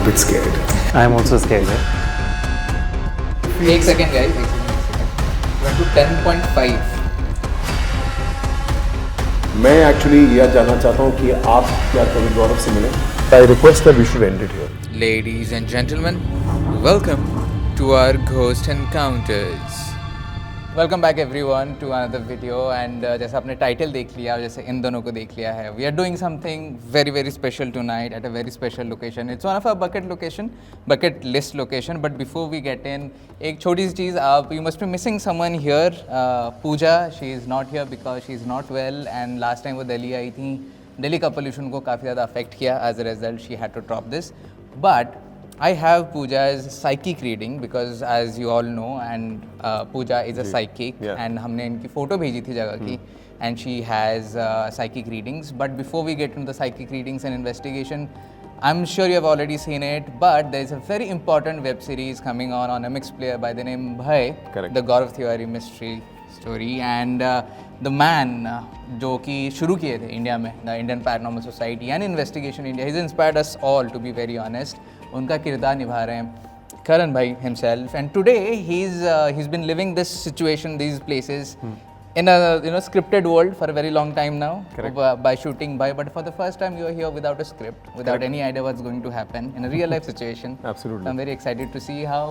a bit scared. I am also scared. एक second guys, went to 10.5. मैं actually यह जानना चाहता हूँ कि आप क्या कभी गौरव से मिले? I request that we should end it here. Ladies and gentlemen, welcome to our Ghost Encounters. Welcome back everyone to another video and जैसा आपने टाइटल देख लिया और जैसे इन दोनों को देख लिया है, we are doing something very very special tonight at a very special location. It's one of our bucket list location. But before we get in, एक छोटी सी चीज़, आप you must be missing someone here. Pooja, she is not here because she is not well and last time वो दिल्ली आई थी. दिल्ली का pollution को काफ़ी ज़्यादा affect किया. As a result, she had to drop this. But I have Pooja's psychic reading because as you all know and Pooja is a psychic and हमने इनकी photo भेजी थी जगह की and she has psychic readings. But before we get into the psychic readings and investigation, I'm sure you have already seen it, but there is a very important web series coming on MX Player by the name Bhay, the Gaurav Tiwari mystery story, and the man जो कि शुरू किए थे India में, the Indian Paranormal Society and Investigation India, he's inspired us all to be very honest. उनका किरदार निभा रहे हैं करण भाई himself, and today he's been living this situation, these places in a scripted world for a very long time now by shooting by, but for the first time you are here without a script, without any idea what's going to happen in a real life situation. Absolutely. So I'm very excited to see how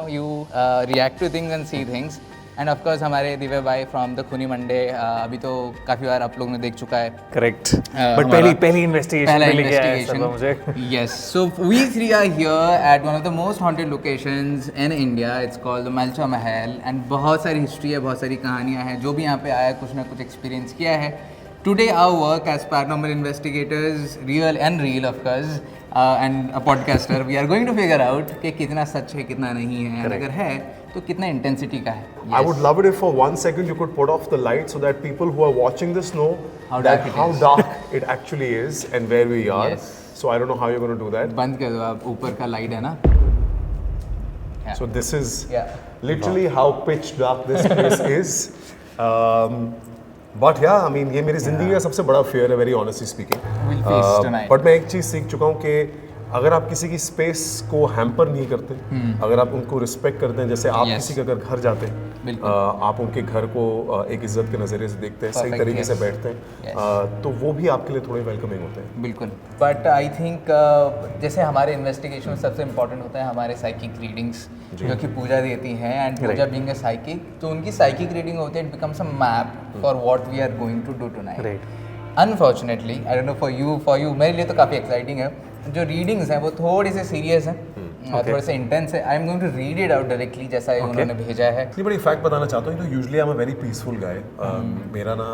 you react to things and see things. End of course हमारे दिव्य भाई from the खूनी Monday, अभी तो काफ़ी बार आप लोगों ने देख चुका है. करेक्ट. बट पहली इन्वेस्टिगेशन पे लेके आया सब मुझे. Yes, so we three are here at one of the most haunted locations in India. It's called the Malcha Mahal and बहुत सारी हिस्ट्री है, बहुत सारी कहानियाँ हैं. जो भी यहाँ पे आया कुछ ना कुछ एक्सपीरियंस किया है. Today our work as paranormal investigators, real of course, and a podcaster, we are going to figure out कि कितना सच है कितना नहीं है, and अगर है तो कितना इंटेंसिटी का है. Yes. I would love it if for 1 second you could put off the light so that people who are watching this know how dark it actually is and where we are. Yes. So I don't know how you're going to do that. बंद कर दो आप, ऊपर का light है ना. So this is literally how pitch dark this place is. But yeah, I mean ये मेरी ज़िंदगी का सबसे बड़ा fear है, very honestly speaking. We'll face tonight. But मैं एक चीज़ सीख चुका हूँ कि अगर आप किसी की स्पेस को हैम्पर नहीं करते, अगर आप उनको रिस्पेक्ट करते हैं, जैसे आप किसी के अगर घर जाते हैं, आप उनके घर को एक इज्जत के नज़रिए से देखते हैं, सही तरीके से बैठते हैं, तो वो भी आपके लिए थोड़े वेलकमिंग होते हैं. बिल्कुल. बट आई थिंक जैसे हमारे इन्वेस्टिगेशन में सबसे इम्पोर्टेंट होता है हमारे साइकिक रीडिंग्स जो कि पूजा देती हैं. And Puja being a psychic, तो उनकी साइकिक रीडिंग होती है, it becomes a map for what we are going to do tonight. Unfortunately I don't know for you मेरे लिए तो काफ़ी एक्साइटिंग है. जो रीडिंग्स हैं वो थोड़ी सी सीरियस हैं, थोड़े से इंटेंस है. I am going to read it out directly जैसा उन्होंने भेजा है. इतनी बड़ी फैक्ट बताना चाहता हूँ, तो usually I am a very peaceful guy. मेरा ना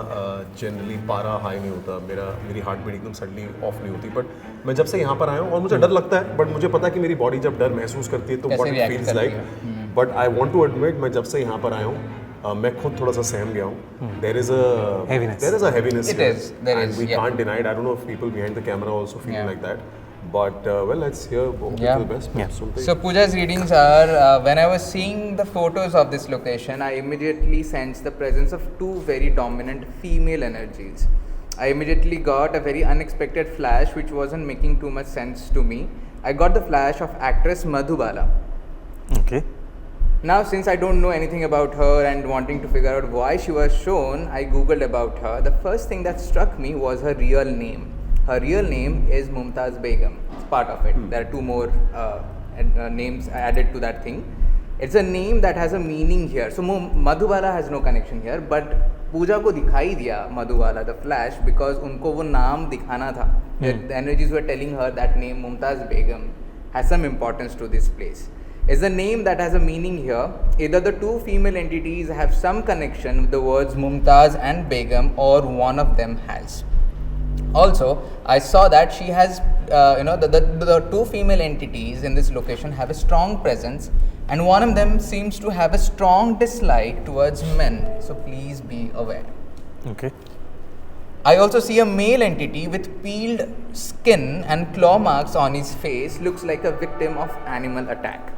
जनरली पारा हाई नहीं होता, मेरी हार्ट बीट एकदम सडनली ऑफ नहीं होती. बट मैं जब से यहाँ पर आया हूँ और मुझे डर लगता है, बट मुझे पता है कि मेरी बॉडी जब डर महसूस करती है तो what it feels like. But I want to admit, मैं जब से यहाँ पर आया हूँ मैं खुद थोड़ा सा सहम गया हूँ. There is a heaviness. It is. There is. We can't deny it. I don't know if people behind the camera also feeling like that. But well, let's hear the best. So Pooja's readings are when I was seeing the photos of this location, I immediately sensed the presence of two very dominant female energies. I immediately got a very unexpected flash which wasn't making too much sense to me. I got the flash of actress Madhubala. Okay. Now since I don't know anything about her and wanting to figure out why she was shown, I googled about her. The first thing that struck me was her real name. Her real name is Mumtaz Begum. It's part of it. There are two more names added to that thing. It's a name that has a meaning here. So Madhubala has no connection here, but Pooja को दिखाई दिया Madhubala, the flash, because उनको वो नाम दिखाना था. The energies were telling her that name Mumtaz Begum has some importance to this place. Is a name that has a meaning here. Either the two female entities have some connection with the words Mumtaz and Begum, or one of them has. Also, I saw that she has, the two female entities in this location have a strong presence, and one of them seems to have a strong dislike towards men. So please be aware. Okay. I also see a male entity with peeled skin and claw marks on his face. Looks like a victim of animal attack.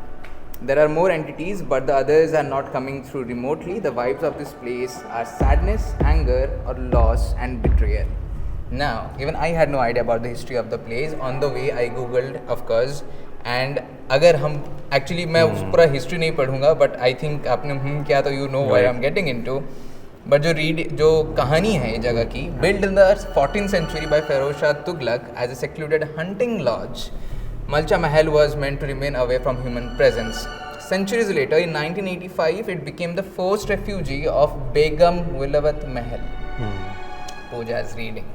There are more entities, but the others are not coming through remotely. The vibes of this place are sadness, anger, or loss and betrayal. Now, even I had no idea about the history of the place. On the way, I googled, of course, and अगर हम actually मैं उस पूरा history नहीं पढ़ूंगा but I think आपने क्या तो you know what I am getting into but जो कहानी है ये जगह की build in the 14th century by Feroz Shah Tughlaq as a secluded hunting lodge, Malcha Mahal was meant to remain away from human presence. Centuries later, in 1985, it became the first refuge of Begum Wilawat Mahal. Pooja's reading.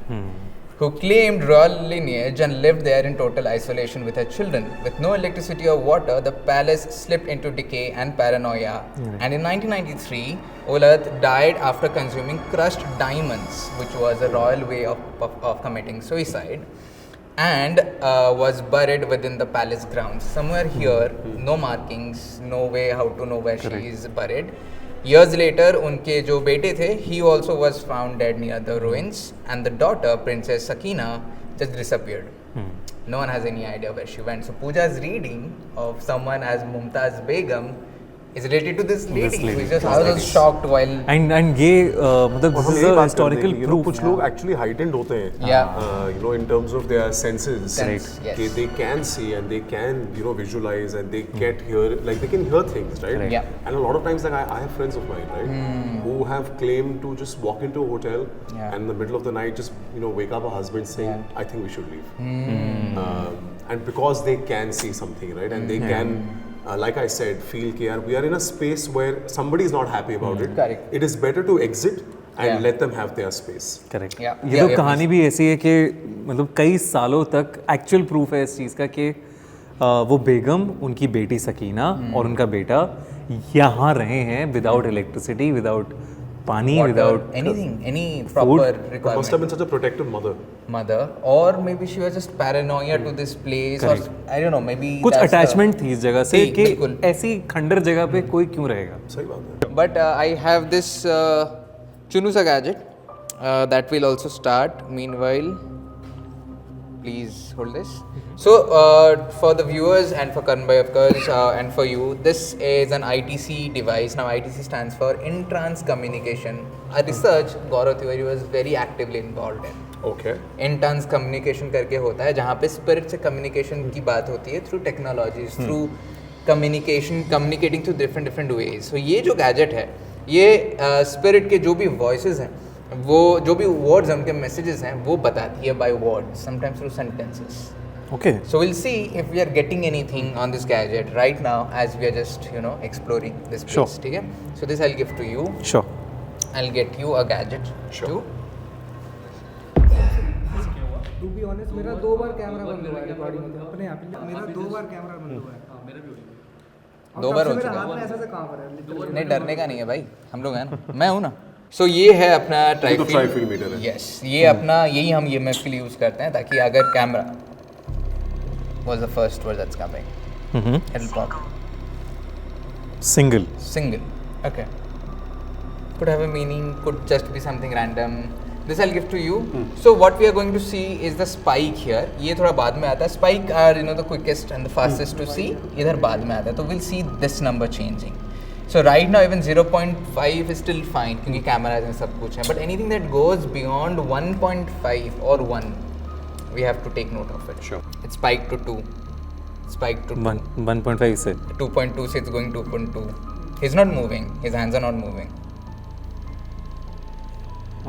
Who claimed royal lineage and lived there in total isolation with her children. With no electricity or water, the palace slipped into decay and paranoia. And in 1993, Wilawat died after consuming crushed diamonds, which was a royal way of committing suicide, and was buried within the palace grounds. Somewhere here, no markings, no way how to know where she is buried. Years later, उनके जो बेटे थे, he also was found dead near the ruins, and the daughter, Princess Sakina, just disappeared. No one has any idea where she went. So Pooja's reading of someone as Mumtaz Begum is related to this lady. Who is just, I was shocked while. And ये मतलब this is a historical proof. कुछ लोग actually heightened होते हैं. Yeah. In terms of their senses. Right. Yes. They can see and they can visualize and they get hear they can hear things, right? Yeah. And a lot of times I have friends of mine, right, who have claimed to just walk into a hotel and in the middle of the night just wake up a husband saying, I think we should leave. And because they can see something, right, and they can. Like I said, feel that we are in a space where somebody is not happy about it. Correct. It is better to exit and let them have their space. Correct Yeah. ये तो कहानी भी ऐसी है कि मतलब कई सालों तक एक्चुअल प्रूफ है इस चीज़ का कि वो बेगम उनकी बेटी सकीना और उनका बेटा यहाँ रहे हैं विदाउट इलेक्ट्रिसिटी विदाउट पानी without anything, any proper requirement. Must have been such a protective mother. Or maybe she was just paranoia to this place. Or I don't know, maybe कुछ that's the- अटैचमेंट थी इस जगह से थी, कि बिल्कुल। ऐसी खंडर जगह पे कोई क्यों रहेगा. सही बात है. But I have this Chunusa gadget that will also start. Meanwhile, please hold this. So for the viewers and for Karan bhai of course and for you, this is an ITC device. Now ITC stands for In-Trans Communication. A research Gaurav Tiwari was very actively involved in. Okay. In-Trans Communication करके होता है जहाँ पे spirit से communication की बात होती है through technologies through communicating through different ways. So ये जो गैजेट है ये स्पिरिट के जो भी वॉइसेस हैं वो जो भी वर्ड्स हैं उनके मैसेजेस हैं वो बताती है by words sometimes through sentences. Okay. So we'll see if we are getting anything on this gadget right now as we are just exploring this place. Sure. ठीक है. So this I'll give to you. Sure. I'll get you a gadget too. To be honest मेरा 2 बार camera बंद हुआ है recording में अपने आप ही मेरा 2 बार कैमरा बंद हुआ है. मेरा भी हो गया. 2 बार हो मेरा चुका हाथ में ऐसे से कहां पर है literally. नहीं डरने का नहीं है भाई हम लोग हैं ना मैं हूँ ना. सो ये है अपना ट्राइफील मीटर है. यस ये अपना यही हम EMF के लिए यूज़ करते हैं ताकि अगर camera was the first word that's coming. It'll pop. Single. Okay. Could have a meaning, could just be something random. This I'll give to you. So what we are going to see is the spike here. ये थोड़ा बाद में आता है. Spike are the quickest and the fastest to see. इधर बाद में आता है. तो we'll see this number changing. So right now even 0.5 is still fine क्योंकि cameras and सब कुछ है. But anything that goes beyond 1.5 or 1, we have to take note of it. Sure. It's spiked to 2. Spiked to 2. 1.5 से 2.2 से it's going 2.2. He's not moving. His hands are not moving.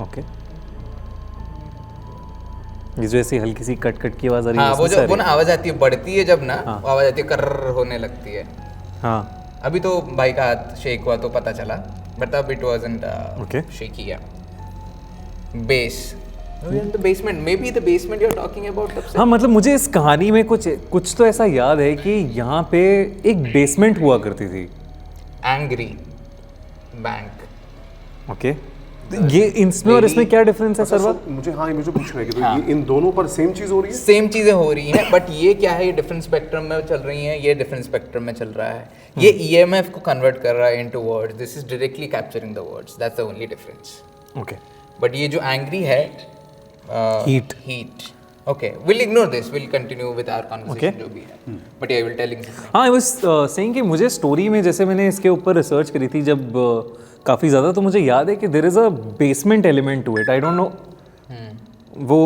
Okay. ये जो ऐसी हल्की सी cut cut की आवाज आ रही है हाँ वो ना आवाज आती है बढ़ती है जब ना हाँ. वो आवाज आती है कर्र होने लगती है. हाँ. अभी तो भाई का हाथ शेक हुआ तो पता चला बट अब it wasn't Okay. shaky. Bass. The basement, maybe the basement you're talking about. हाँ मतलब मुझे इस कहानी में कुछ तो ऐसा याद है कि यहाँ पे एक बेसमेंट हुआ करती थी. Angry Bank. ओके. ये इसमें और इसमें क्या डिफरेंस है सर? मुझे पूछना है कि ये इन दोनों पर सेम चीज हो रही है. सेम चीजें हो रही हैं बट ये क्या है ये डिफरेंट स्पेक्ट्रम में चल रही हैं ये डिफरेंट स्पेक्ट्रम में चल रहा है. ये EMF को कन्वर्ट कर रहा है into words. This is directly capturing the words. That's the only difference. Okay. But ये जो एंग्री है heat. Okay, we'll ignore this. We'll continue with our conversation जो भी है. But yeah, I will telling something. हाँ, I was saying कि मुझे story में जैसे मैंने इसके ऊपर रिसर्च करी थी जब काफ़ी ज़्यादा तो मुझे याद है कि there is a basement element to it. I don't know. वो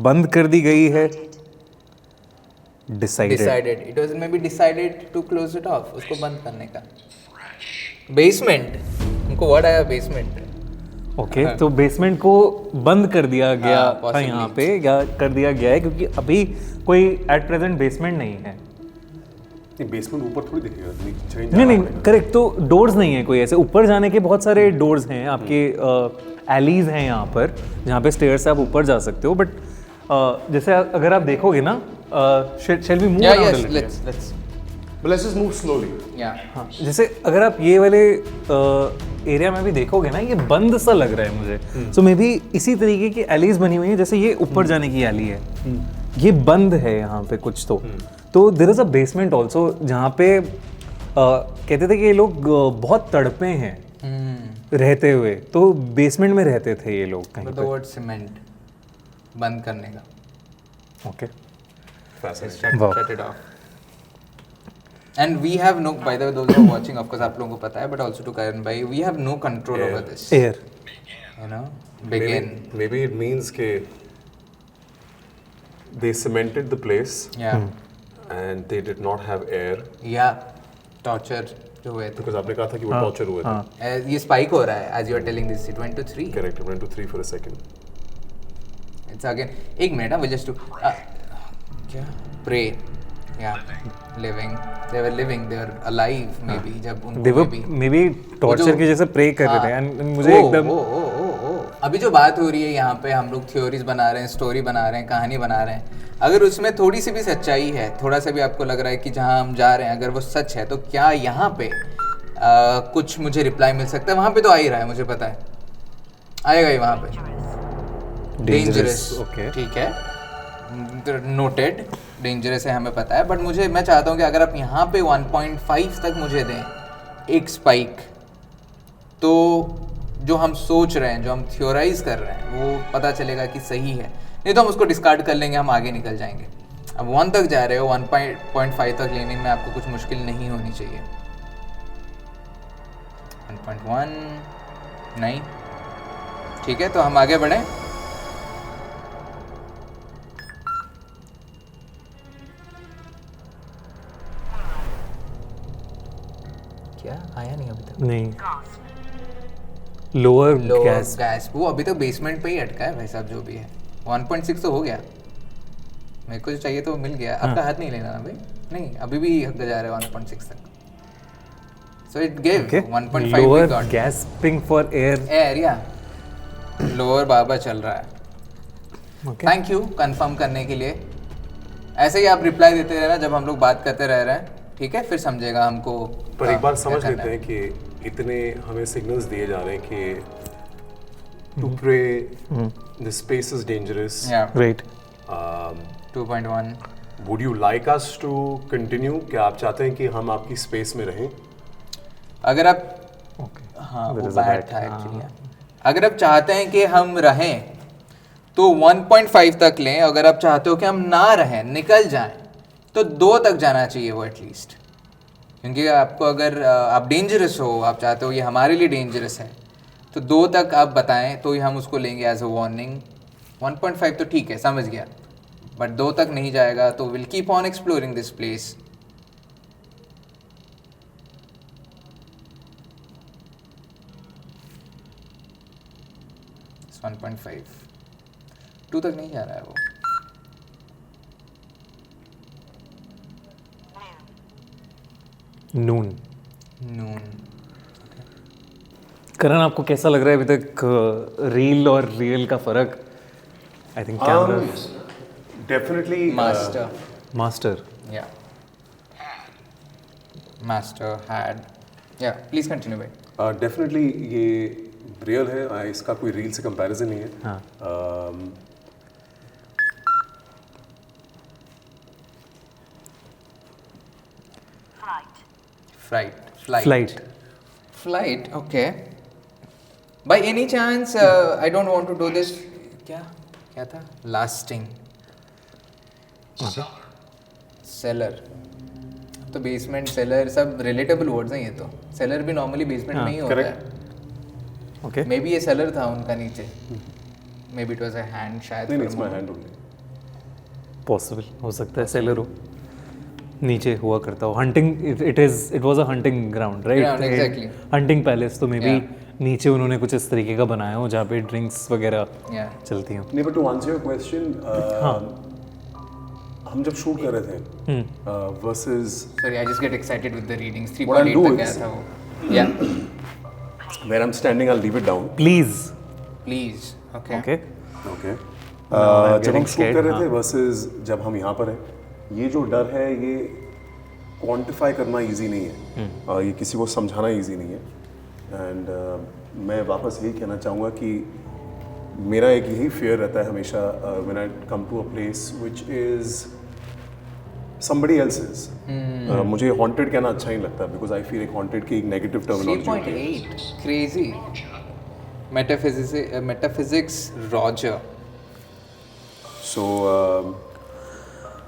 बंद कर दी गई है decided it was maybe decided to close it off, उसको बंद करने का। बेसमेंट, उनको वर्ड आया बेसमेंट। ओके तो बेसमेंट को बंद कर दिया गया था possibly. यहाँ पे, या कर दिया गया है क्योंकि अभी कोई एट प्रेजेंट बेसमेंट नहीं है। बेसमेंट ऊपर थोड़ी दिखेगा, नीचे ही नहीं जाना नहीं पड़ेगा। करेक्ट, तो डोर्स नहीं है कोई ऐसे, ऊपर जाने के बहुत सारे डोर्स हैं आपके, एलीज हैं यहाँ पर जहाँ पे स्टेयर से आप ऊपर जा सकते हो, बट जैसे अगर आप देखोगे ना, शैल वी मूव या around yes let's But let's just move slowly. या हाँ, जैसे अगर आप ये वाले एरिया में भी देखोगे ना, ये बंद सा लग रहा है मुझे। सो मे बी इसी तरीके की एलीज बनी हुई है, जैसे ये ऊपर जाने की एली है, ये बंद है यहाँ पे कुछ तो there is a basement also जहाँ पे कहते थे कि ये लोग बहुत तड़पे हैं रहते हुए, तो बेसमेंट में रहते थे ये लोग कहीं द पे। वर्ड सीमेंट बंद करने का, okay Fascinating. Wow. shut it off. And we have no, by the way, those who are watching, of course, आप लोगों को पता है, but also to Karan bhai, we have no control over this. Air You know, begin. Maybe it means कि they cemented the place Yeah, and they did not have air yeah, torture जो हुए थे। because आपने कहा था कि वो torture हुए थे. ये spike हो रहा है, as you are telling this, it went to 3. Correct. It went to 3 for a second. It's again, एक मिनट, we just to, क्या? Pray. Yeah, living. They were living. They were alive. Maybe जब उनको दे वर maybe may be torture के जैसे pray कर रहे थे, and मुझे एकदम अभी जो बात हो रही है यहाँ पे, हम लोग थ्योरीज बना रहे हैं, स्टोरी बना रहे हैं, कहानी बना रहे हैं, अगर उसमें थोड़ी सी भी सच्चाई है, थोड़ा सा भी आपको लग रहा है कि जहाँ हम जा रहे हैं अगर वो सच है, तो क्या यहाँ पे कुछ मुझे रिप्लाई मिल सकता है? वहाँ पे तो आ ही रहा है, मुझे पता है आएगा ही वहाँ पे। डेंजरस, ओके ठीक है, नोटेड, डेंजरस है, हमें पता है, बट मैं चाहता हूँ कि अगर आप यहाँ पे 1.5 तक मुझे दें एक स्पाइक, तो जो हम सोच रहे हैं, जो हम थ्योराइज कर रहे हैं, वो पता चलेगा कि सही है, नहीं तो हम उसको डिस्कार्ड कर लेंगे, हम आगे निकल जाएंगे। अब 1 तक जा रहे हो, 1.5 तक लेने में आपको कुछ मुश्किल नहीं होनी चाहिए। 1.1 नहीं, ठीक है, तो हम आगे बढ़ें। क्या आया नहीं अभी तक? नहीं, लोअर गैस गैस वो अभी तक बेसमेंट पे ही अटका है भाई साहब, जो भी है। 1.6 तो हो गया, मेरे को जो चाहिए तो मिल गया। आपका हाथ नहीं लेना ना भाई, नहीं अभी भी जा रहा है 1.6 तक। So it give 1.5 we lower got. Gasping for air. Air या लोअर बाबा चल रहा है। ओके थैंक यू कंफर्म करने के लिए। ऐसे ही आप रिप्लाई देते रहना जब हम लोग बात करते रह रहे हैं, ठीक है, फिर समझेगा हमको। पर एक बार समझ क्या करना लेते हैं कि इतने हमें सिग्नल्स दिए जा रहे हैं कि to pray, the space is dangerous. है। या right 2.1 would you like us to continue? क्या आप चाहते हैं कि हम आपकी स्पेस में रहें? अगर आप, ओके हाँ There वो is a बैड bat. था एक्चुअली। अगर आप चाहते हैं कि हम रहें तो 1.5 तक लें, अगर आप चाहते हो कि हम ना रहें, निकल जाएं, तो 2 तक जाना चाहिए वो एटलीस्ट। क्योंकि आपको अगर आप डेंजरस हो, आप चाहते हो ये हमारे लिए डेंजरस है, तो 2 तक आप बताएं तो ही हम उसको लेंगे एज अ वार्निंग। 1.5 तो ठीक है, समझ गया, बट 2 तक नहीं जाएगा तो will keep on exploring this place. It's 1.5 2 तक नहीं जा रहा है वो। नून। नून करण, आपको कैसा लग रहा है अभी तक रील और रियल का फर्क? I think camera definitely master, master. या मास्टर हैड, या प्लीज कंटिन्यू भाई। डेफिनेटली ये रियल है, इसका कोई रील से कंपैरिजन नहीं है। हाँ flight, okay. By any chance I don't want to do this, क्या था? लास्टिंग सेलर, तो बेसमेंट सेलर सब रिलेटेबल वर्ड्स हैं ये तो। सेलर भी नॉर्मली बेसमेंट में ही होता है। ओके मे बी ये सेलर था उनका नीचे, may be it was a hand शायद। नहीं, it's my hand only. Possible हो सकता है सेलर हो। नीचे हुआ करता हो hunting it was a hunting ground right Ground, exactly. Hunting palace तो मे बी Yeah. नीचे उन्होंने कुछ इस तरीके का बनाया हो जहाँ पे ड्रिंक्स वगैरह Yeah. चलती हो नहीं, but to answer your question, हम जब शूट कर रहे थे versus Sorry, I just get excited with the readings. What I'll 3.8 do तक गया is- था वो. Yeah. Where I am standing, I will leave it down. Please Please. Okay. Okay okay. I'm जब हम getting शूट scared, कर रहे थे हाँ. वर्सेस जब हम यहाँ पर हैं, ये जो डर है ये क्वांटिफाई करना इजी नहीं है. ये किसी को समझाना इजी नहीं है. एंड मैं वापस यही कहना चाहूँगा कि मेरा एक यही फेयर रहता है हमेशा when I come to a place which is somebody else's. मुझे haunted कहना अच्छा नहीं लगता बिकॉज आई फील एक haunted की एक नेगेटिव टर्मिनोलॉजी होती है. 3.8. Crazy. Metaphysics Roger. So,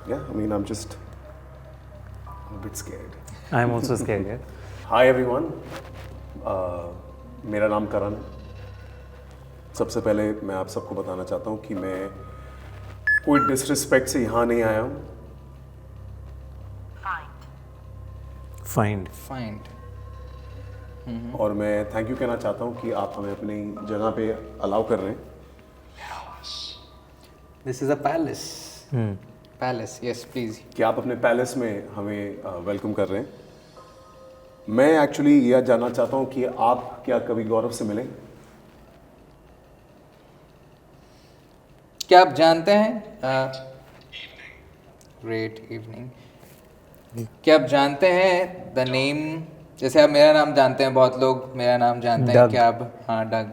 yeah, I mean, I'm just a bit scared. I am also scared यार Hi everyone. मेरा नाम करण. सबसे पहले मैं आप सबको बताना चाहता हूँ कि मैं कोई डिसरिस्पेक्ट से यहाँ नहीं आया हूँ. Find Find. और मैं थैंक यू कहना चाहता हूँ कि आप हमें अपनी जगह पे अलाउ कर रहे हैं. This is a palace. Palace. Yes, please. कि आप अपने पैलेस में हमें वेलकम कर रहे हैं. मैं एक्चुअली यह जानना चाहता हूँ कि आप क्या कभी गौरव से मिले? क्या आप जानते हैं? Great evening. क्या आप जानते हैं द नेम? जैसे आप मेरा नाम जानते हैं, बहुत लोग मेरा नाम जानते हैं. Doug. क्या आप डग.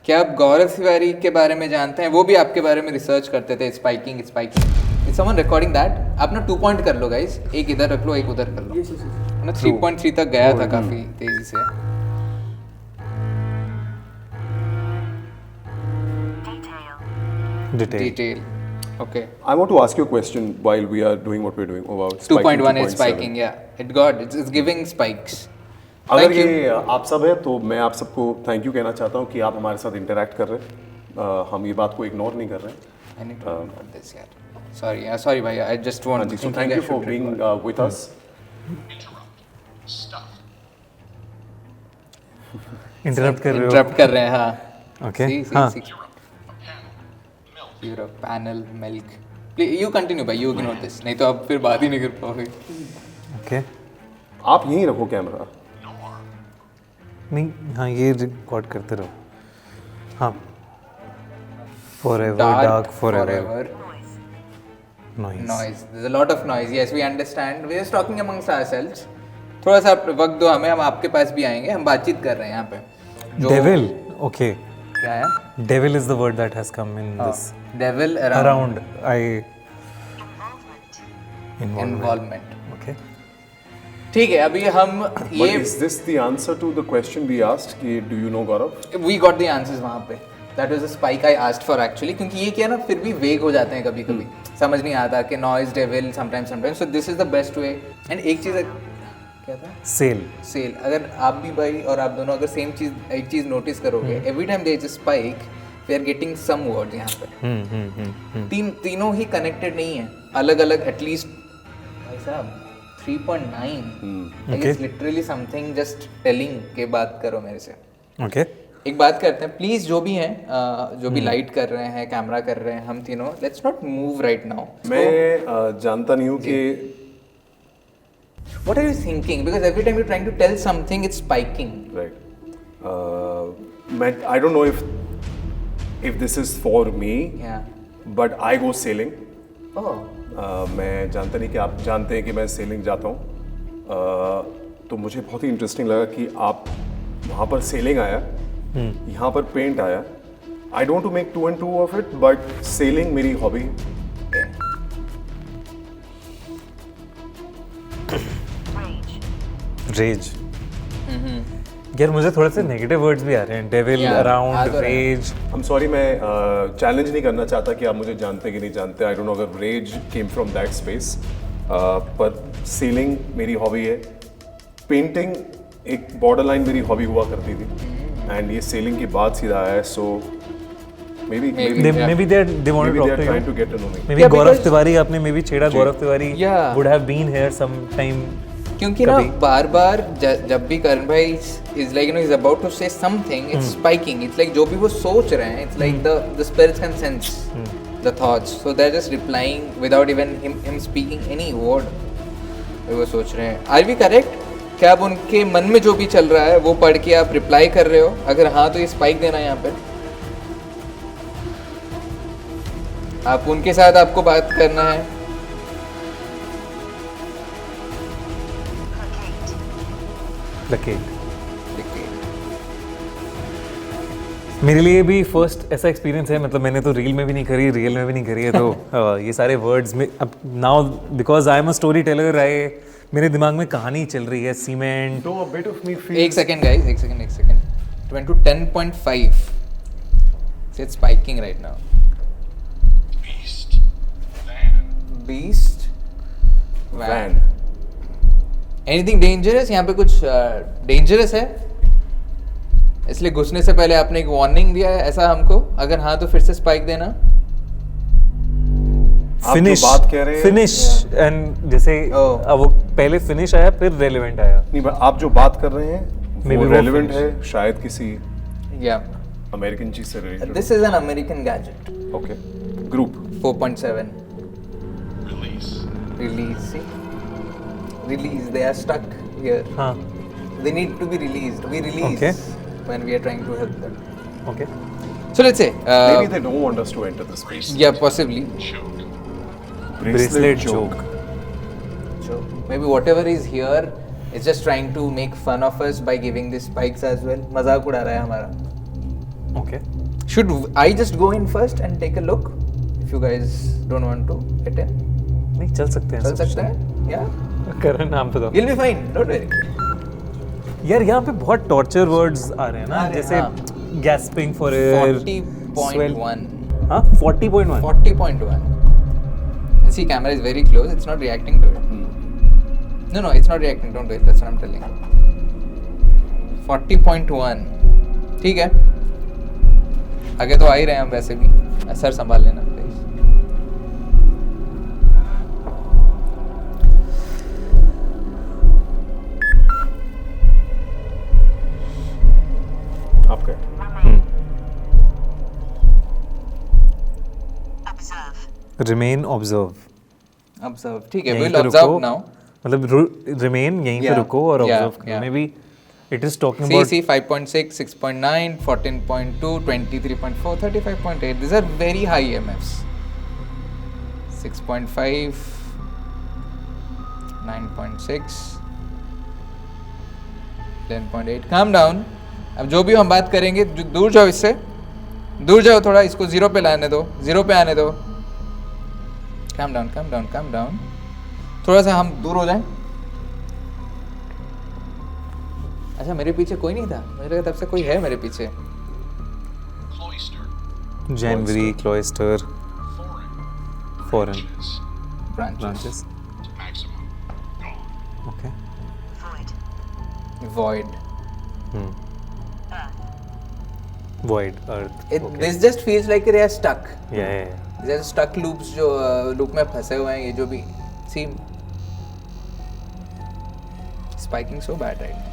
क्या आप गौरव तिवारी के बारे में जानते हैं? वो भी आपके बारे में रिसर्च करते थे. Spiking. It's someone recording that. आप ना 2 पॉइंट कर लो गाइस. एक इधर रख लो, एक उधर कर लो. ना 3.3 तक गया था काफी तेजी से. Detail detail. Okay. I want to ask you a question while we are doing what we're doing about 2.1 is 2.7. spiking. Yeah, it's giving spikes. अगर Thank you. ये आप सब है तो मैं आप सबको थैंक यू कहना चाहता हूँ कि आप हमारे साथ इंटरेक्ट कर रहे हैं. हम ये बात को इग्नोर नहीं कर रहे हैं. I need to talk about this, yeah. Sorry, bhaiya. I just हाँ want जी, to. so thank you for being with us. Interrupt कर रहे हो Interrupt कर रहे हैं, हाँ. ओके See, हाँ see. You're a panel milk. Please, you continue, bhai. You ignore this. नहीं तो आप फिर बात ही नहीं कर पाओगे. ओके आप यहीं रखो कैमरा. नहीं हाँ ये रिकॉर्ड करते रहो हाँ forever Dark dark forever forever. Noise Noise. There's a lot of noise. Yes, we understand. We're just talking amongst ourselves. थोड़ा सा वक्त दो हमें, हम आपके पास भी आएंगे. हम बातचीत कर रहे हैं यहाँ पे. डेविल ओके क्या है? Devil is the word that has come in this Devil around. Around I Involvement. Okay ठीक है, अभी हम But ये is this the answer to the question we asked कि do you know Gaurav? we got the answers वहाँ पे. That was the spike I asked for actually, क्योंकि ये क्या ना फिर भी वेग हो जाते हैं कभी कभी. समझ नहीं आता कि noise, devil, sometimes. So this is the best way. And एक चीज़ क्या था? Cell cell. अगर आप भी भाई और आप दोनों अगर सेम चीज़ एक चीज़ नोटिस करोगे, every time there is a spike, we are getting some words यहाँ पे. तीनों ही connected नहीं है. अलग अलग एटलीस्ट भाई साहब 3.9. Okay. It's literally something just telling के बात करो मेरे से. ओके एक बात करते हैं प्लीज, जो भी हैं जो भी लाइट कर रहे हैं, कैमरा कर रहे हैं, हम तीनों let's not move right now. मैं जानता नहीं हूँ कि what are you thinking? Because every time you trying to tell something it's spiking. right. मैं I don't know if this is for me, या but I go sailing. ओह मैं जानता नहीं कि आप जानते हैं कि मैं सेलिंग जाता हूँ. तो मुझे बहुत ही इंटरेस्टिंग लगा कि आप वहाँ पर सेलिंग आया, यहाँ पर पेंट आया. I don't to make 2 and 2 of it, but sailing मेरी हॉबी. रेज यार मुझे थोड़े से नेगेटिव वर्ड्स भी आ रहे हैं डेविल Yeah, आ अराउंड तो रहे हैं. रेज आई एम सॉरी, मैं चैलेंज नहीं करना चाहता कि आप मुझे जानते कि नहीं जानते. आई डोंट नो अगर rage came from that space, पर सेलिंग मेरी हॉबी है. पेंटिंग एक बॉर्डर लाइन मेरी हॉबी हुआ करती थी, एंड ये सेलिंग की बात सीधा आया है. सो Maybe maybe they want maybe to they talk are to trying you. to get to know me. Maybe Yeah, Gaurav because- Tiwari आपने maybe छेड़ा Gaurav Tiwari Yeah. would have been here sometime. क्योंकि ना बार बार जब भी करण भाई is like is about to say something it's spiking it's like जो भी वो सोच रहे हैं it's like the spirits can sense the thoughts so they are just replying without even him speaking any word वो सोच रहे हैं आर वी करेक्ट क्या आप उनके मन में जो भी चल रहा है वो पढ़ के आप रिप्लाई कर रहे हो अगर हाँ तो ये स्पाइक देना है यहाँ पे आप उनके साथ आपको बात करना है Placate. देखिए मेरे लिए भी फर्स्ट ऐसा एक्सपीरियंस है मतलब मैंने तो रील में भी नहीं करी रियल में भी नहीं करी है तो ये सारे वर्ड्स में अब now because I am a story teller मेरे दिमाग में कहानी चल रही है cement No, a bit of me feels. एक सेकंड गाइस एक second it went to 10.5 so it's spiking right now beast Van. anything dangerous यहाँ पे कुछ dangerous है इसलिए घुसने से पहले आपने एक वार्निंग दिया है ऐसा हमको अगर हाँ तो फिर से स्पाइक देना आप जो फिनिश बात कह रहे हैं फिनिश एंड जैसे Oh. अब वो पहले फिनिश आया फिर रेलेवेंट आया नहीं but आप जो बात कर रहे हैं Maybe वो वो रेलेवेंट finish. है शायद किसी yeah अमेरिकन चीज से related this is an American gadget okay group 4.7 release see release they are stuck here हाँ they need to be released we release Okay. when we are trying to help them okay so let's say maybe they don't want us to enter the space yeah possibly bracelet joke so maybe whatever is here is just trying to make fun of us by giving these spikes as well मजाक उड़ा रहा है हमारा okay should I just go in first and take a look if you guys don't want to get in नहीं चल सकते हैं चल सब सकता है yeah कुछ। करण नाम बताओ you'll be fine don't worry यार यहाँ पे बहुत टॉर्चर वर्ड्स आ रहे हैं ना आ रहे हैं, जैसे हाँ। गैस्पिंग फॉर एयर 40.1 हाँ 40.1 40.1 and see camera is very close it's not reacting to it no it's not reacting don't do it that's what I'm telling you 40.1 ठीक है आगे तो आ ही रहे हैं हम वैसे भी सर संभाल लेना प्लीज आपका रिमेन ऑब्जर्व ऑब्जर्व ठीक है यहीं विल पे ऑब्जर्व रुको नाउ मतलब रिमेन यहीं पे Yeah, रुको और yeah, ऑब्जर्व करो yeah. May be it is talking see about see 5.6 6.9 14.2 23.4 35.8 these are very high EMFs 6.5 9.6 10.8 calm down अब जो भी हम बात करेंगे दूर जाओ इससे दूर जाओ थोड़ा इसको जीरो पे लाने दो जीरो पे आने दो calm down थोड़ा सा हम दूर हो जाएं अच्छा मेरे पीछे कोई नहीं था मुझे लगा तब से कोई है मेरे पीछे जनवरी cloister foreign branches branches okay void void earth this just feels like they are stuck yeah these are stuck loops जो लूप में फंसे हुए हैं ये जो भी see spiking so bad right now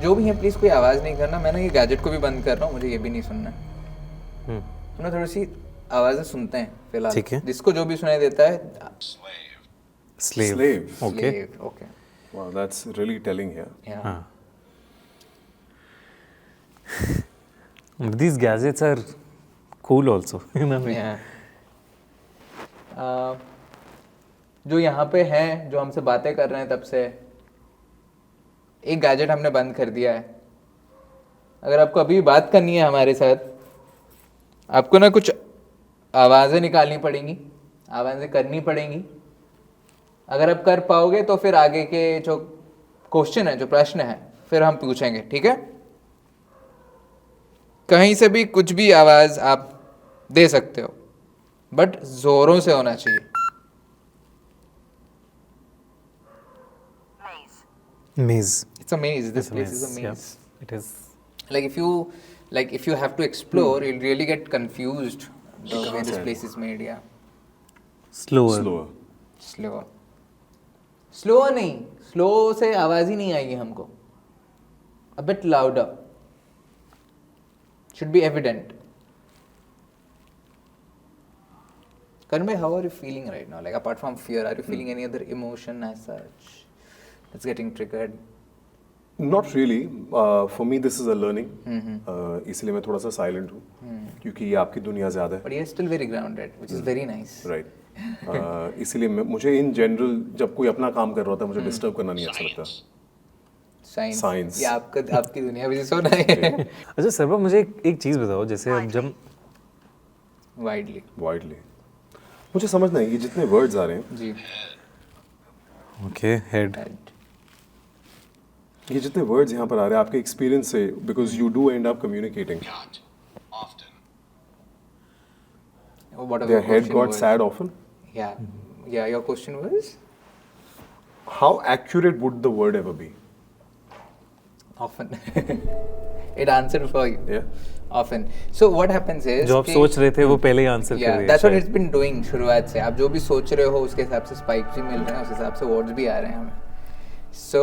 जो भी है प्लीज कोई आवाज नहीं करना मैं ना ये गैजेट को भी बंद कर रहा हूँ मुझे ये भी नहीं सुनना हम ना थोड़ी सी आवाजें सुनते हैं फिलहाल ठीक है। जिसको जो भी सुनाई देता है slave Slave. okay okay wow that's really telling here हाँ these gadgets are cool also you know Yeah. जो यहाँ पे हैं जो हमसे बातें कर रहे हैं तब से एक गैजेट हमने बंद कर दिया है अगर आपको अभी बात करनी है हमारे साथ आपको ना कुछ आवाज़ें निकालनी पड़ेंगी आवाज़ें करनी पड़ेंगी अगर आप कर पाओगे तो फिर आगे के जो क्वेश्चन है जो प्रश्न है फिर हम पूछेंगे ठीक है कहीं से भी कुछ भी आवाज़ आप दे सकते हो बट जोरों से होना चाहिए maze इट्स अ मेज this It's a place is a maze, मेज yeah. It is Like if you have to explore, you'll really get confused the way this place is made. Yeah. Slower. Slower नहीं, slow से आवाज ही नहीं आएगी हमको. A bit louder. Should be evident. Karme, how are you feeling right now? Like apart from fear, are you feeling any other emotion as such that's getting triggered? Not really. For me, this is a learning. इसलिए मैं थोड़ा सा silent हूँ, क्योंकि ये आपकी दुनिया ज़्यादा है. But you're still very grounded, which is very nice. Right. इसीलिए मुझे in general जब कोई अपना काम कर रहा होता है मुझे disturb करना नहीं अच्छा लगता. Science. ये आपकी दुनिया मुझे सो रहा है. अच्छा सर्वा, मुझे एक चीज़ बताओ, जैसे अब जब Widely. मुझे समझना है ये जितने वर्ड्स आ रहे हैं, जी. ओके हेड, ये जितने वर्ड्स यहाँ पर आ रहे हैं आपके एक्सपीरियंस से, because you do and up communicating. Their head got sad often. Yeah. Your question was? How accurate would the word ever be? Often. It answered for you. Yeah. Often. So what happens is जो आप सोच रहे थे वो पहले ही answer कर Yeah, दिया. that's what it's been doing शुरुआत से. आप जो भी सोच रहे हो उसके हिसाब से स्पाइक्स भी मिल रहे हैं, उस हिसाब से वर्ड्स भी आ रहे हैं हमें. So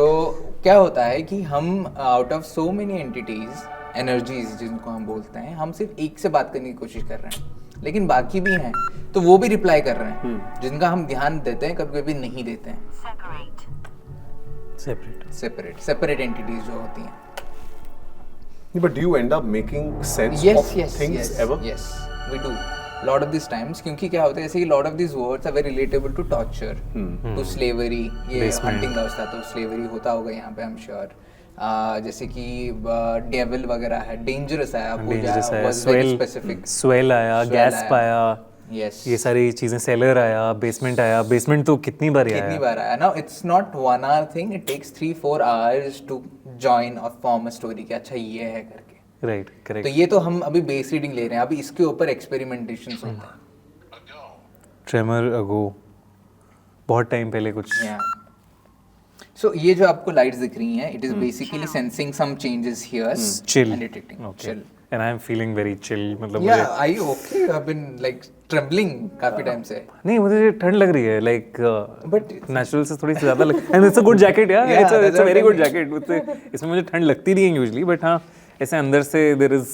क्या होता है कि हम out of so many entities, energies जिनको हम बोलते हैं, हम सिर्फ एक से बात करने की कोशिश कर रहे हैं, लेकिन बाकी भी हैं तो वो भी रिप्लाई कर रहे हैं, जिनका हम ध्यान देते हैं, कभी कभी नहीं देते हैं. सेपरेट एंटिटीज जो होती हैं. But do you end up making sense of things ever? Yes, we do. Lot of these times, क्योंकि क्या होता है, जैसे कि lot of these words are very relatable to torture, to slavery. ये hunting house था तो slavery होता होगा यहाँ पे, I'm sure. जैसे कि devil वगैरह है, dangerous है, आपको was very specific. swell आया, gasp आया, Yes. ये सारी चीजें, सेलर आया, बेसमेंट तो कितनी बार आया. Now it's not 1 hour thing, it takes 3-4 hours to join or form a story कि अच्छा ये है करके. Right, correct. तो ये तो हम अभी बेस रीडिंग ले रहे हैं, अभी इसके ऊपर एक्सपेरिमेंटेशंस होते हैं. ट्रेमर अगो, बहुत टाइम पहले कुछ. So ये जो आपको लाइट्स दिख रही हैं, it is basically sensing some changes here chill and detecting. chill. And I am feeling very chill. मतलब Yeah, are you okay? I've been like trembling काफी टाइम से. नहीं, मुझे ठंड लग रही है, like But नेचुरल से थोड़ी सी ज़्यादा लग. And it's a good jacket, yeah. It's a very good jacket. इसमें मुझे ठंड लगती नहीं है usually, but हाँ ऐसे अंदर से there is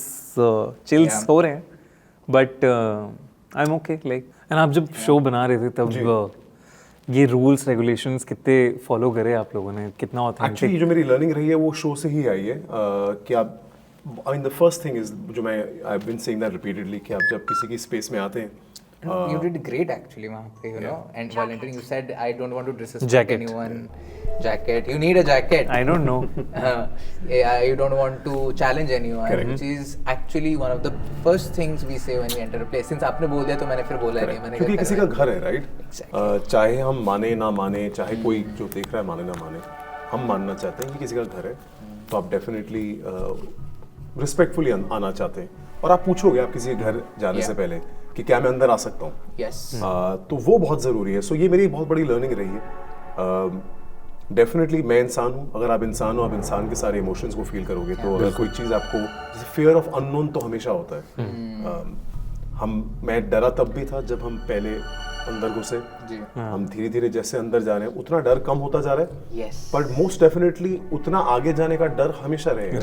chills हो रहे हैं. But I'm okay. Like, and आप जब शो बना रहे थे तब ये रूल्स रेगुलेशंस कितने फॉलो करे आप लोगों ने, कितना ऑथेंटिक? एक्चुअली जो मेरी लर्निंग रही है वो शो से ही आई है, कि आप, I mean the first thing is जो मैं I've been saying that repeatedly कि आप जब किसी की स्पेस में आते हैं, you did great actually वहाँ पे, you know, and volunteering. You said I don't want to disrespect Jacket. anyone. Jacket. You need a jacket. I don't know. Yeah, you don't want to challenge anyone, Correct. which is actually one of the first things we say when we enter a place. Since आपने बोल दिया तो मैंने फिर बोला नहीं, मैंने क्योंकि किसी का घर है, राइट? Exactly. चाहे हम माने ना माने, चाहे कोई जो देख रहा है माने ना माने, हम मानना चाहते हैं कि किसी का घर है, तो आप डेफिनेटली रिस्पेक्टफुली आना चाहते हैं, और आप पूछोगे आप किसी के घर जाने से पहले कि क्या मैं अंदर आ सकता हूँ. Yes. तो वो बहुत ज़रूरी है. सो ये मेरी बहुत बड़ी लर्निंग रही है. डेफिनेटली मैं इंसान हूँ, अगर आप इंसान हो, आप इंसान के सारे इमोशंस को फील करोगे. तो अगर कोई चीज़ आपको, जैसे फियर ऑफ अननोन तो हमेशा होता है. मैं डरा तब भी था जब हम पहले अंदर घुसे. हम धीरे धीरे जैसे अंदर जा रहे हैं उतना डर कम होता जा रहा है. Yes. बट मोस्ट डेफिनेटली उतना आगे जाने का डर हमेशा रहेगा,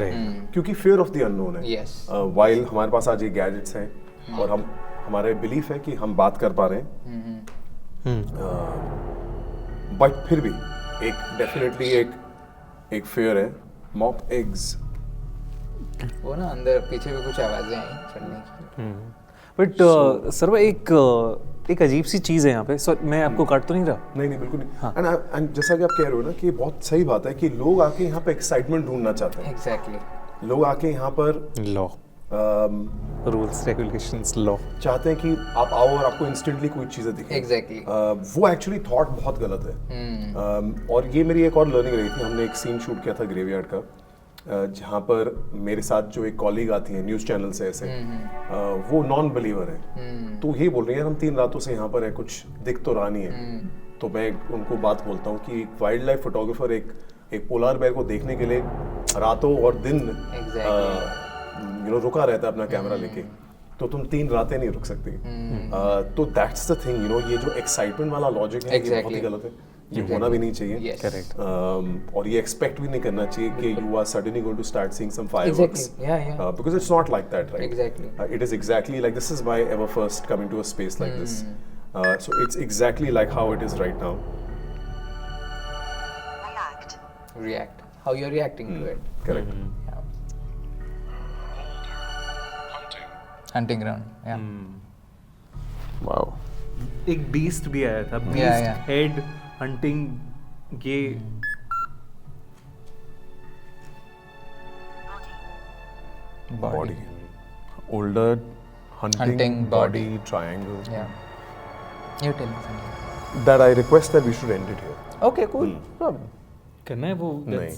क्योंकि फियर ऑफ द अननोन है. Yes. वाइल हमारे पास आज ये गैजेट्स हैं और हमारे बिलीफ है कि हम बात कर पा रहे हैं, बट फिर भी एक डेफिनेटली एक फियर है. मॉप एग्स, वो ना अंदर पीछे भी कुछ आवाजें आई चढ़ने की. बट सर एक अजीब सी चीज़ है यहाँ पे. सर मैं आपको काट तो नहीं रहा? नहीं बिल्कुल नहीं. एंड जैसा कि आप कह रहे हो ना कि बहुत सही बात है कि लोग आके यहाँ पे एक्साइटमेंट ढूंढना चाहते हैं. Exactly. लोग आके यहाँ पर लॉ, रूल्स रेगुलेशंस, लॉ चाहते हैं कि आप आओ और आपको इंस्टेंटली कोई चीज़ें दिखें. Exactly. वो एक्चुअली थॉट बहुत गलत है. और ये मेरी एक और लर्निंग रही थी. हमने एक सीन शूट किया था ग्रेवयार्ड का, जहाँ पर मेरे साथ जो एक कॉलीग आती हैं न्यूज़ चैनल से ऐसे, वो नॉन बिलीवर है. तो ये बोल रही है हम 3 रातों से यहाँ पर है, कुछ दिख तो रहा नहीं है. तो मैं उनको बात बोलता हूँ कि एक वाइल्ड लाइफ फोटोग्राफर एक पोलार बेयर को देखने के लिए रातों और दिन Exactly. रुका रहता है अपना कैमरा लेके, तो तुम 3 रातें नहीं रुक सकती। तो दैट्स द थिंग, ये जो एक्साइटमेंट वाला लॉजिक है, ये बहुत ही गलत है, ये होना भी नहीं चाहिए। Yes. करेक्ट। और ये एक्सपेक्ट भी नहीं करना चाहिए कि you are suddenly going to start seeing some fireworks, Exactly. Yeah. because it's not like that, right? Exactly. It is exactly like, this is my ever first coming to a space like this, so it's exactly like how it is right now. React. How you're reacting to it. Correct. Yeah. Hunting ground. Yeah. Wow. एक beast भी आया था, Yeah, beast yeah. Head hunting, ये Body. Older hunting body. triangle. Yeah. You tell me something. That I request that we should end it here. Okay, cool. Problem. करना है वो। नहीं,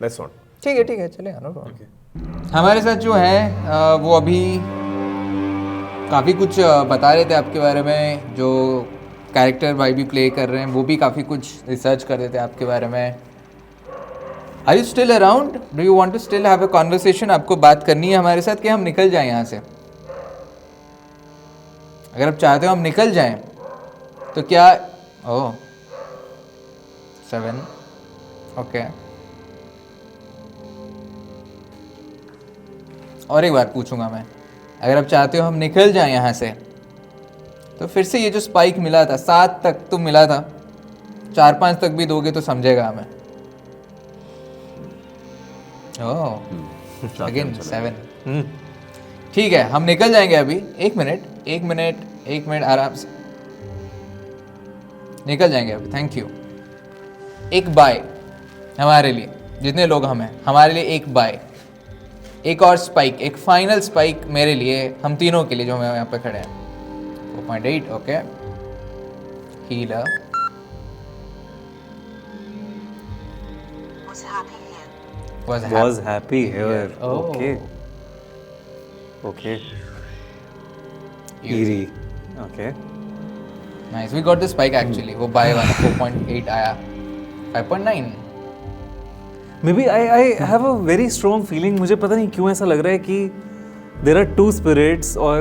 let's not. ठीक है चलेगा, नो प्रॉब्लम। हमारे साथ जो है वो अभी काफ़ी कुछ बता रहे थे आपके बारे में, जो कैरेक्टर भाई भी प्ले कर रहे हैं वो भी काफ़ी कुछ रिसर्च कर रहे थे आपके बारे में। Are you still around? Do you want to still have a conversation? आपको बात करनी है हमारे साथ कि हम निकल जाएं यहाँ से? अगर आप चाहते हो हम निकल जाएं तो क्या? ओह 7 ओके। और एक बार पूछूंगा मैं, अगर आप चाहते हो हम निकल जाएं यहाँ से, तो फिर से ये जो स्पाइक मिला था 7 तक तो मिला था, 4-5 तक भी दोगे तो समझेगा हमें। ओह अगेन 7। ठीक है, हम निकल जाएंगे अभी। एक मिनट आराम से निकल जाएंगे अभी। Thank you. एक बाय हमारे लिए, जितने लोग हम हैं, हमारे लिए एक बाय, एक और स्पाइक, एक फाइनल स्पाइक मेरे लिए, हम तीनों के लिए जो हम यहाँ पे खड़े हैं। 4.8 okay. Healer was happy here. Oh. Okay. Eerie. Okay. Nice, we got the spike actually. वो बाय वाला 4.8 आया, 5.9। Maybe I have a very strong feeling, मुझे पता नहीं क्यों ऐसा लग रहा है कि there are two spirits, और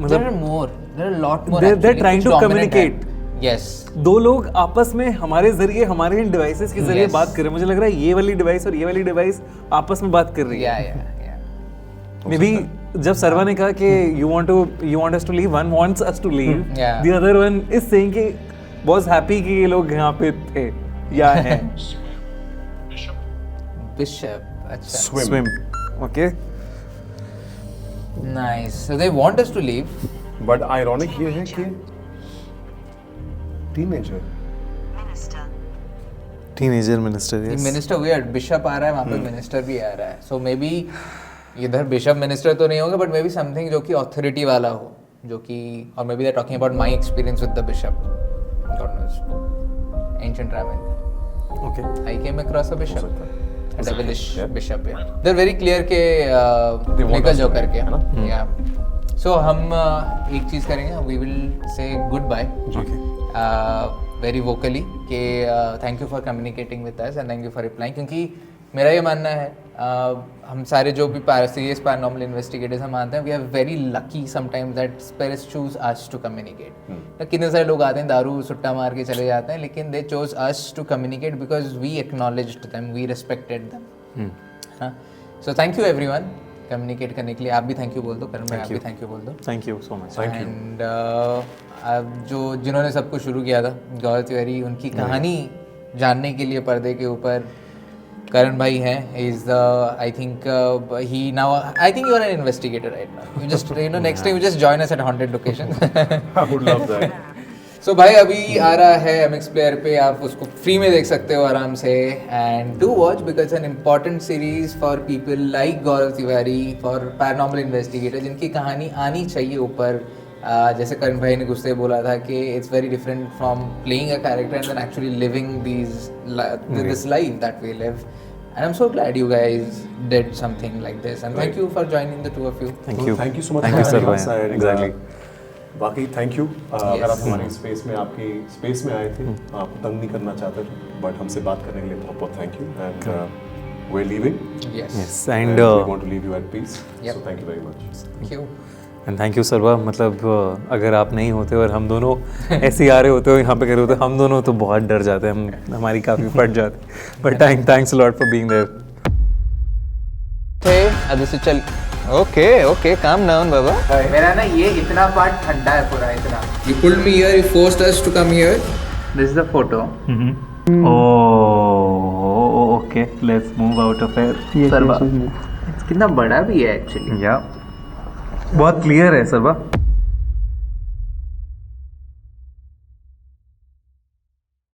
There are more. There are a lot more. They're actually, trying कुछ to dominant communicate. है। Yes. दो लोग आपस में हमारे जरिए, हमारे इन डिवाइसेस के जरिए Yes. बात कर रहे हैं। मुझे लग रहा है ये वाली डिवाइस और ये वाली डिवाइस आपस में बात कर रही है। Yeah. मे बी जब सर्वा ने कहा कि you want us to leave, one wants us to leave, Yeah. the other one is saying कि was happy कि ये लोग यहाँ पे थे या हैं। Bishop. अच्छा। Swim. Okay. Nice. So they want us to leave. But ironic ये है कि teenager. Teenager minister, yes. Minister weird. Bishop आ रहा है वहाँ पे, मिनिस्टर भी आ रहा है। सो मे बी इधर बिशप मिनिस्टर तो नहीं होगा, बट मे बी समथिंग जो कि ऑथोरिटी वाला हो, जो कि, और maybe they talking about my experience with the bishop. God knows. Ancient Ramayan. Okay. I came across a bishop, a devilish Yeah. bishop. Yeah, they're very clear के They want निकल us जाओ to करके, है ना? Yeah. So हम एक चीज़ करेंगे, we will say goodbye. Okay. Very vocally कि thank you for communicating with us and thank you for replying, क्योंकि मेरा ये मानना है हम सारे जो भी सीरियस पैरानॉर्मल इन्वेस्टिगेटर्स हम मानते हैं, we are very lucky sometimes that spirits choose us to communicate. कितने सारे लोग आते हैं दारू सुट्टा मार के चले जाते हैं, लेकिन they chose us to communicate because we acknowledged them, we respected them. हाँ, so thank you everyone communicate करने के लिए। आप भी थैंक यू बोल दो, करण भाई आप भी थैंक यू बोल दो। Thank you so much. And जो जिन्होंने सब कुछ शुरू किया था, गौरव तिवारी, उनकी कहानी जानने के लिए पर्दे के ऊपर करण भाई हैं। Is I think he now, I think you are an investigator right now. You just next time you just join us at haunted location. I would love that. So भाई अभी आ रहा है MX प्लेयर पे, आप उसको free में देख सकते हो आराम से। And do watch because an important series for people like Gaurav Tiwari, for paranormal investigator, जिनकी कहानी आनी चाहिए ऊपर। जैसे करण भाई ने गुस्से बोला था कि it's very different from playing a character and then actually living this life that we live. And I'm so glad you guys did something like this, and thank you for joining the two of you. Thank you. Thank you so much. Thank you, for having us, sir. and, Exactly. बाकी thank you. अगर आप हमारी space में, आपकी space में आए थे, आपको तंग नहीं करना चाहते थे, बट हमसे बात करने के लिए बहुत बहुत thank you. And we're leaving. Yes. yes And and we want to leave you at peace. Yep. So thank you very much. Thank you. And thank you सर्वा मतलब अगर आप नहीं होते और हम दोनों ऐसे ही आ रहे होते हो यहाँ पे कर रहे होते हम दोनों तो बहुत डर जाते हम हमारी काफ़ी फट जाती but thanks lot for being there थे अभी से चल ओके ओके काम डाउन बाबा मेरा ना ये इतना पार्ट ठंडा है पूरा इतना You pulled me here, you forced us to come here. This is the photo okay let's move out of here सर्वा कितना बड़ा भी है एक्चुअली या बहुत क्लियर है सर्वा